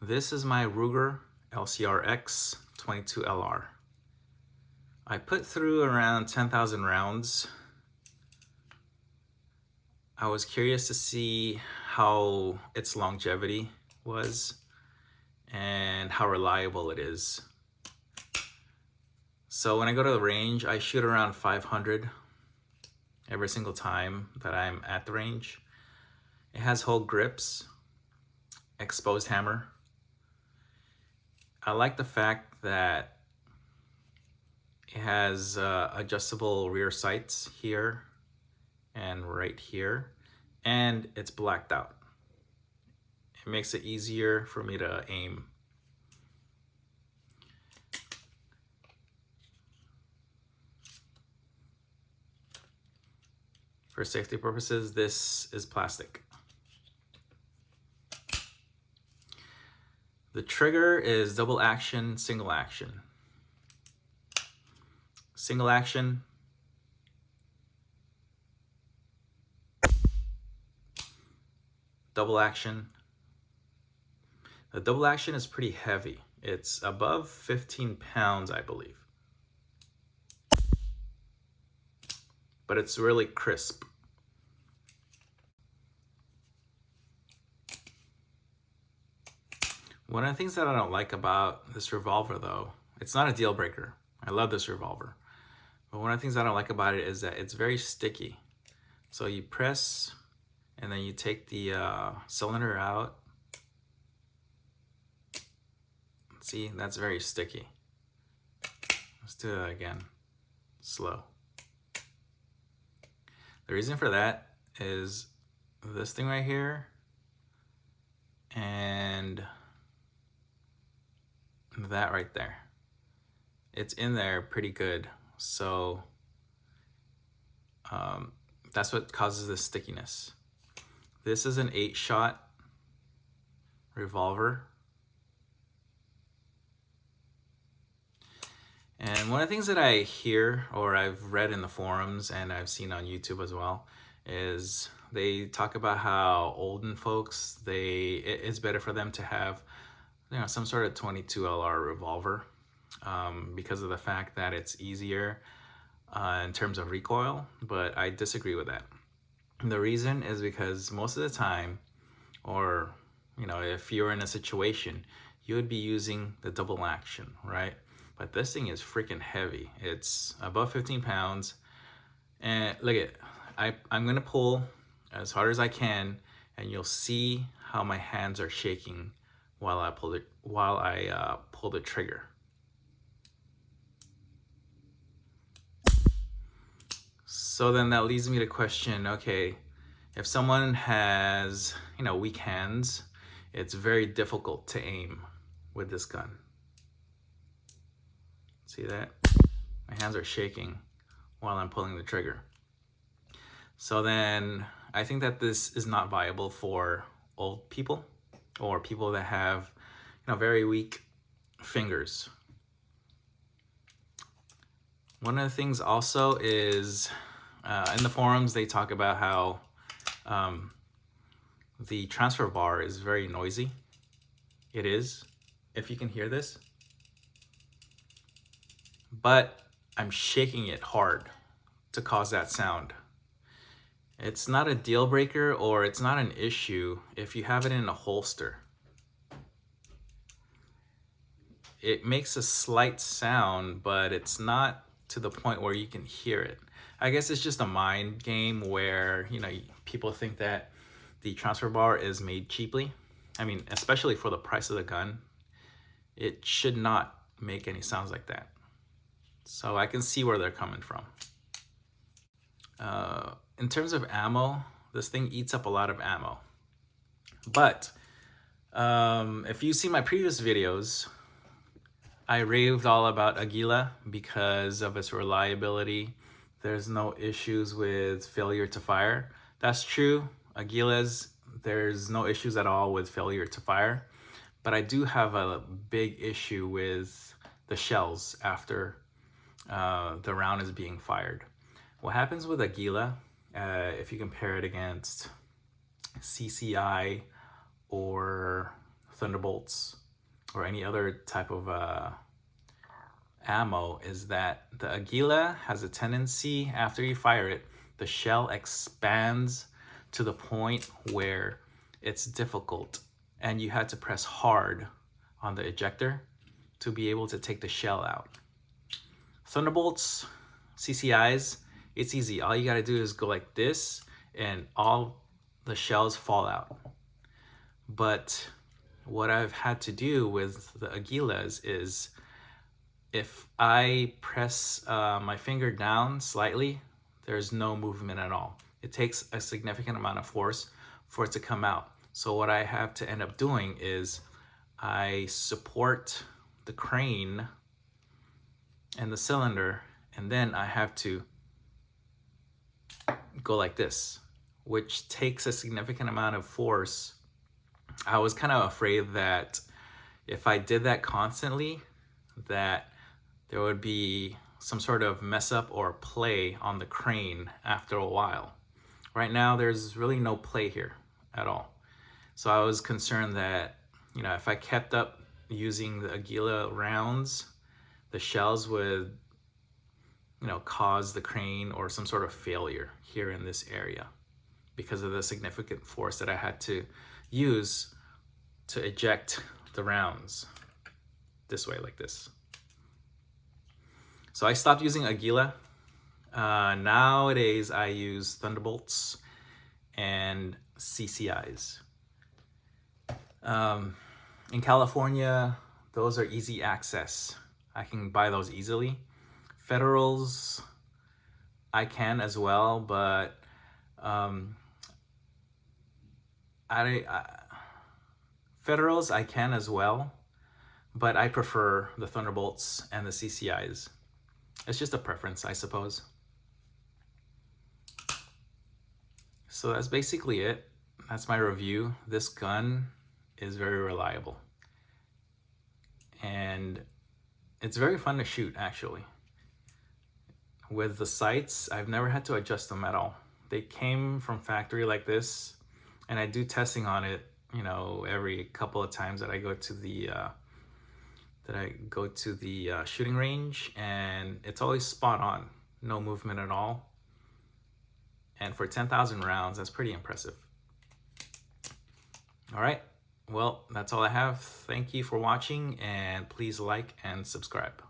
This is my Ruger LCRx 22LR. I put through around 10,000 rounds. I was curious to see how its longevity was and how reliable it is. So when I go to the range, I shoot around 500 every single time that I'm at the range. It has whole grips, exposed hammer. I like the fact that it has adjustable rear sights here and right here, and it's blacked out. It makes it easier for me to aim. For safety purposes, this is plastic. The trigger is double action, single action. Single action, double action. The double action is pretty heavy. It's above 15 pounds, I believe. But it's really crisp. One of the things that I don't like about this revolver, though, it's not a deal breaker. I love this revolver. But one of the things I don't like about it is that it's very sticky. So you press and then you take the cylinder out. See, that's very sticky. Let's do that again, slow. The reason for that is this thing right here and that right there. It's in there pretty good. So that's what causes this stickiness. This is an 8-shot revolver. And one of the things that I hear, or I've read in the forums and I've seen on YouTube as well, is they talk about how olden folks, it's better for them to have, you know, some sort of 22LR revolver because of the fact that it's easier in terms of recoil, but I disagree with that. And the reason is because most of the time, or you know, if you're in a situation, you would be using the double action, right? But this thing is freaking heavy. It's above 15 pounds. And look at, I'm gonna pull as hard as I can, and you'll see how my hands are shaking while I pull the trigger. So then that leads me to question, okay, if someone has, you know, weak hands, it's very difficult to aim with this gun. See that? My hands are shaking while I'm pulling the trigger. So then I think that this is not viable for old people or people that have, you know, very weak fingers. One of the things also is in the forums, they talk about how the transfer bar is very noisy. It is, if you can hear this. But I'm shaking it hard to cause that sound. It's not a deal breaker, or it's not an issue if you have it in a holster. It makes a slight sound, but it's not to the point where you can hear it. I guess it's just a mind game where, you know, people think that the transfer bar is made cheaply. I mean, especially for the price of the gun, it should not make any sounds like that. So I can see where they're coming from. In terms of ammo, this thing eats up a lot of ammo. But if you see my previous videos, I raved all about Aguila because of its reliability. There's no issues with failure to fire. That's true. Aguilas, there's no issues at all with failure to fire. But I do have a big issue with the shells after the round is being fired. What happens with Aguila, if you compare it against CCI or Thunderbolts or any other type of ammo is that the Aguila has a tendency, after you fire it, the shell expands to the point where it's difficult and you had to press hard on the ejector to be able to take the shell out. Thunderbolts, CCIs, it's easy. All you gotta do is go like this and all the shells fall out. But what I've had to do with the Aguilas is if I press my finger down slightly, there's no movement at all. It takes a significant amount of force for it to come out. So what I have to end up doing is I support the crane and the cylinder, and then I have to go like this, which takes a significant amount of force. I was kind of afraid that if I did that constantly, that there would be some sort of mess up or play on the crane after a while. Right now, there's really no play here at all. So I was concerned that, you know, if I kept up using the Aguila rounds, the shells would, you know, cause the crane or some sort of failure here in this area because of the significant force that I had to use to eject the rounds this way, like this. So I stopped using Aguila. Nowadays I use Thunderbolts and CCIs. In California, those are easy access. I can buy those easily. Federals, I can as well, but Federals I can as well, but I prefer the Thunderbolts and the CCIs. It's just a preference, I suppose. So that's basically it. That's my review. This gun is very reliable. And it's very fun to shoot, actually. With the sights, I've never had to adjust them at all. They came from factory like this, and I do testing on it, you know, every couple of times that I go to the shooting range, and it's always spot on, no movement at all. And for 10,000 rounds, that's pretty impressive. All right, well, that's all I have. Thank you for watching, and please like and subscribe.